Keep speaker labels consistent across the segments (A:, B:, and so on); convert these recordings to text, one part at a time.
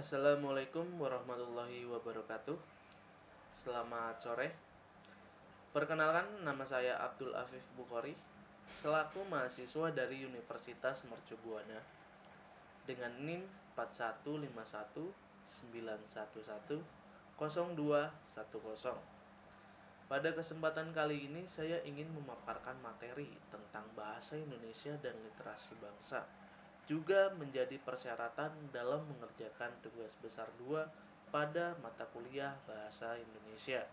A: Assalamualaikum warahmatullahi wabarakatuh. Selamat sore. Perkenalkan, nama saya Abdul Afif Bukhari, selaku mahasiswa dari Universitas Mercubuana dengan NIM 41519110210. Pada kesempatan kali ini saya ingin memaparkan materi tentang bahasa Indonesia dan literasi bangsa, juga menjadi persyaratan dalam mengerjakan tugas besar 2 pada mata kuliah Bahasa Indonesia.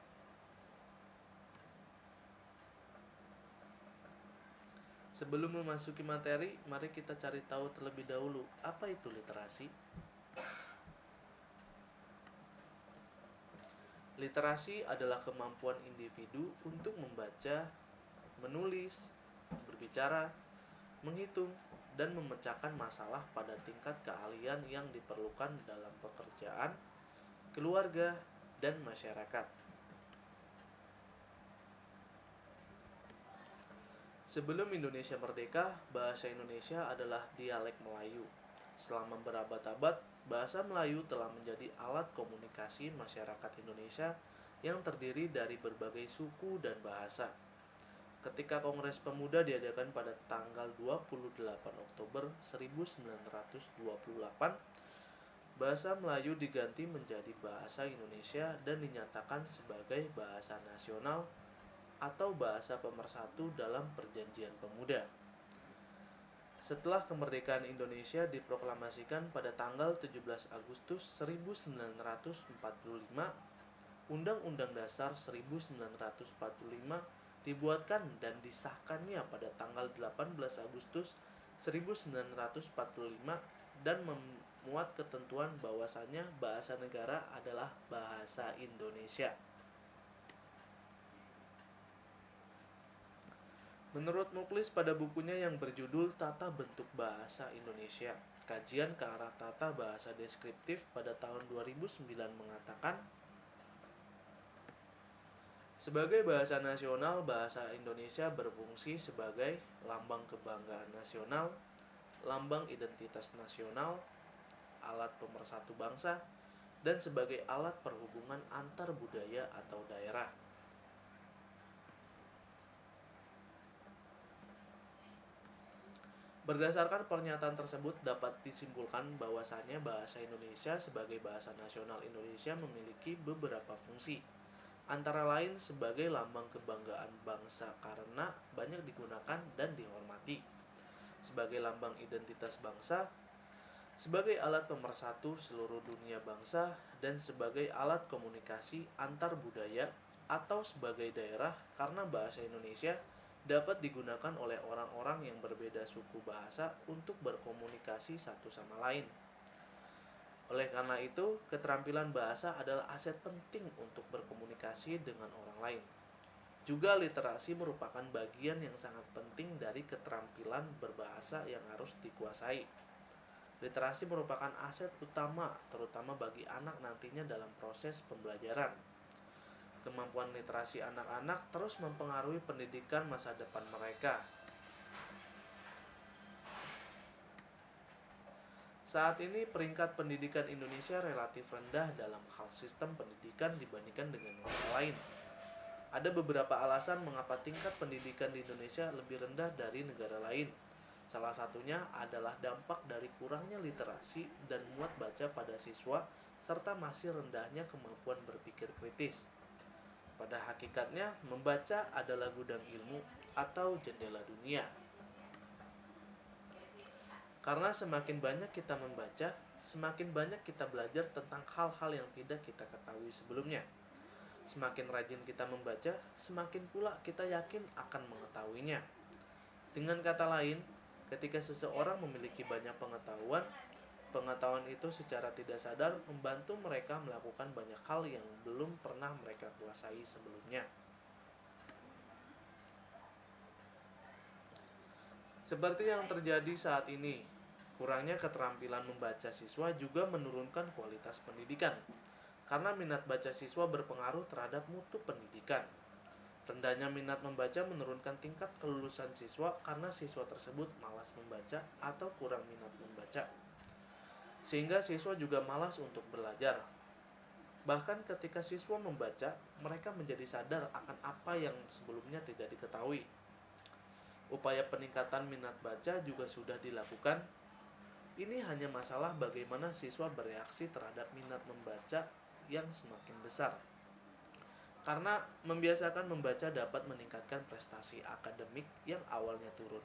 A: Sebelum memasuki materi, mari kita cari tahu terlebih dahulu apa itu literasi. Literasi adalah kemampuan individu untuk membaca, menulis, berbicara, menghitung, dan memecahkan masalah pada tingkat keahlian yang diperlukan dalam pekerjaan, keluarga, dan masyarakat. Sebelum Indonesia merdeka, bahasa Indonesia adalah dialek Melayu. Selama berabad-abad, bahasa Melayu telah menjadi alat komunikasi masyarakat Indonesia yang terdiri dari berbagai suku dan bahasa. Ketika Kongres Pemuda diadakan pada tanggal 28 Oktober 1928, bahasa Melayu diganti menjadi bahasa Indonesia dan dinyatakan sebagai bahasa nasional atau bahasa pemersatu dalam Perjanjian Pemuda. Setelah kemerdekaan Indonesia diproklamasikan pada tanggal 17 Agustus 1945, Undang-Undang Dasar 1945 dibuatkan dan disahkannya pada tanggal 18 Agustus 1945 dan memuat ketentuan bahwasannya bahasa negara adalah bahasa Indonesia. Menurut Muklis pada bukunya yang berjudul Tata Bentuk Bahasa Indonesia, kajian ke arah tata bahasa deskriptif pada tahun 2009 mengatakan, sebagai bahasa nasional, bahasa Indonesia berfungsi sebagai lambang kebanggaan nasional, lambang identitas nasional, alat pemersatu bangsa, dan sebagai alat perhubungan antar budaya atau daerah. Berdasarkan pernyataan tersebut dapat disimpulkan bahwasannya bahasa Indonesia sebagai bahasa nasional Indonesia memiliki beberapa fungsi. Antara lain sebagai lambang kebanggaan bangsa karena banyak digunakan dan dihormati, sebagai lambang identitas bangsa, sebagai alat pemersatu seluruh dunia bangsa, dan sebagai alat komunikasi antar budaya atau sebagai daerah karena bahasa Indonesia dapat digunakan oleh orang-orang yang berbeda suku bahasa untuk berkomunikasi satu sama lain. Oleh karena itu, keterampilan bahasa adalah aset penting untuk berkomunikasi dengan orang lain. Juga literasi merupakan bagian yang sangat penting dari keterampilan berbahasa yang harus dikuasai. Literasi merupakan aset utama, terutama bagi anak nantinya dalam proses pembelajaran. Kemampuan literasi anak-anak terus mempengaruhi pendidikan masa depan mereka. Saat ini peringkat pendidikan Indonesia relatif rendah dalam hal sistem pendidikan dibandingkan dengan negara lain. Ada beberapa alasan mengapa tingkat pendidikan di Indonesia lebih rendah dari negara lain. Salah satunya adalah dampak dari kurangnya literasi dan muat baca pada siswa serta masih rendahnya kemampuan berpikir kritis. Pada hakikatnya, membaca adalah gudang ilmu atau jendela dunia. Karena semakin banyak kita membaca, semakin banyak kita belajar tentang hal-hal yang tidak kita ketahui sebelumnya. Semakin rajin kita membaca, semakin pula kita yakin akan mengetahuinya. Dengan kata lain, ketika seseorang memiliki banyak pengetahuan itu secara tidak sadar membantu mereka melakukan banyak hal yang belum pernah mereka kuasai sebelumnya. Seperti yang terjadi saat ini, kurangnya keterampilan membaca siswa juga menurunkan kualitas pendidikan, karena minat baca siswa berpengaruh terhadap mutu pendidikan. Rendahnya minat membaca menurunkan tingkat kelulusan siswa karena siswa tersebut malas membaca atau kurang minat membaca. sehingga siswa juga malas untuk belajar. Bahkan ketika siswa membaca, mereka menjadi sadar akan apa yang sebelumnya tidak diketahui. Upaya peningkatan minat baca juga sudah dilakukan. Ini hanya masalah bagaimana siswa bereaksi terhadap minat membaca yang semakin besar. Karena membiasakan membaca dapat meningkatkan prestasi akademik yang awalnya turun.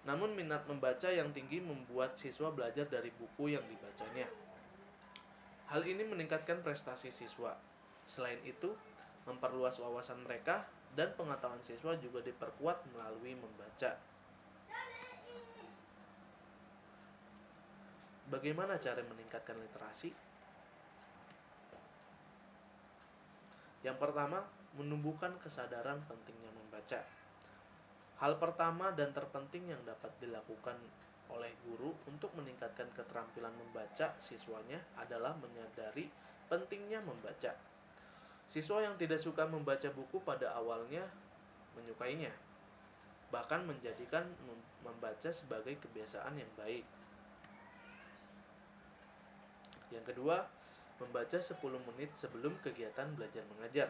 A: Namun minat membaca yang tinggi membuat siswa belajar dari buku yang dibacanya. Hal ini meningkatkan prestasi siswa. Selain itu, memperluas wawasan mereka dan pengetahuan siswa juga diperkuat melalui membaca. Bagaimana cara meningkatkan literasi? Yang pertama, menumbuhkan kesadaran pentingnya membaca. Hal pertama dan terpenting yang dapat dilakukan oleh guru untuk meningkatkan keterampilan membaca siswanya adalah menyadari pentingnya membaca. Siswa yang tidak suka membaca buku pada awalnya menyukainya, bahkan menjadikan membaca sebagai kebiasaan yang baik. Yang kedua, membaca 10 menit sebelum kegiatan belajar mengajar.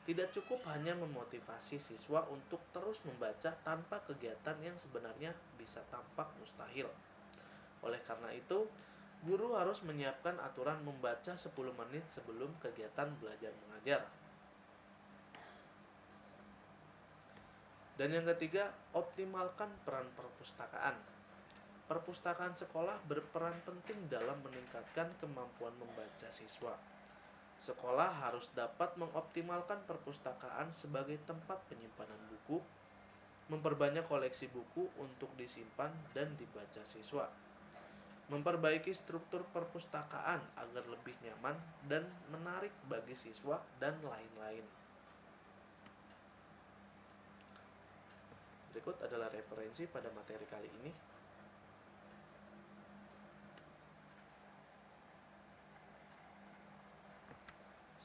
A: Tidak cukup hanya memotivasi siswa untuk terus membaca tanpa kegiatan yang sebenarnya bisa tampak mustahil. Oleh karena itu, guru harus menyiapkan aturan membaca 10 menit sebelum kegiatan belajar mengajar. Dan yang ketiga, optimalkan peran perpustakaan. Perpustakaan sekolah berperan penting dalam meningkatkan kemampuan membaca siswa. Sekolah harus dapat mengoptimalkan perpustakaan sebagai tempat penyimpanan buku, memperbanyak koleksi buku untuk disimpan dan dibaca siswa, memperbaiki struktur perpustakaan agar lebih nyaman dan menarik bagi siswa, dan lain-lain. Berikut adalah referensi pada materi kali ini.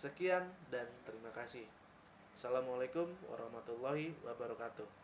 A: Sekian dan terima kasih. Assalamualaikum warahmatullahi wabarakatuh.